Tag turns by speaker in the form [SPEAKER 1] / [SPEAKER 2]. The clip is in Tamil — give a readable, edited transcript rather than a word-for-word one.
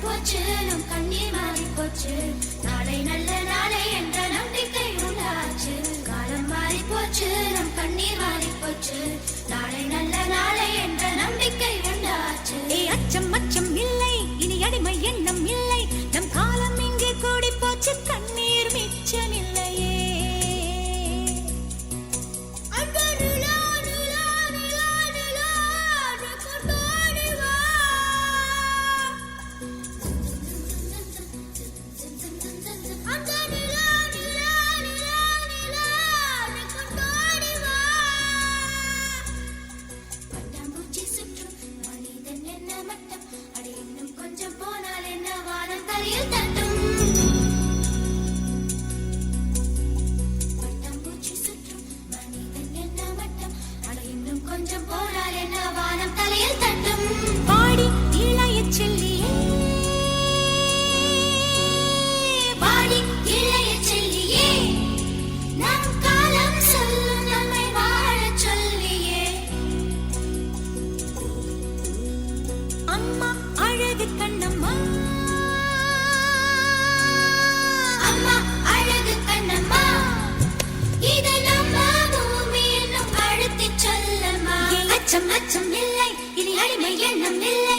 [SPEAKER 1] போச்சு நம் கண்ணீர் மாறி போச்சு நாளை நல்ல நாளை என்ற நம்பிக்கை உண்டாச்சு காலம் மாறி போச்சு நம் கண்ணீர் மாறி போச்சு நாளை நல்ல நாளை என்ற நம்பிக்கை உண்டாச்சு
[SPEAKER 2] அச்சம் அச்சம் இல்லை இனி அடிமை எண்ணம் இல்லை நம் காலம் இங்கே கூடி போச்சு கண்ணீர் மிச்சமில்லையே
[SPEAKER 1] கொஞ்சம் போனால் என்ன வானம் தலையில் தட்டும்
[SPEAKER 2] பாடி இளைய செல்லியே
[SPEAKER 1] பாடி இளைய செல்லியே நம் காலம் சொல்லும் நம்மை வாழச் சொல்லியே
[SPEAKER 2] அம்மா அழகு கண்ணம்மா
[SPEAKER 1] அம்மா அழகு கண்ணம்மா இது நம்ம பூமி என்னும் அழுத்திச் சொல்லம்மா
[SPEAKER 2] அச்சம் அச்சம் இல்லை இனி அடிமை எண்ணம் இல்லை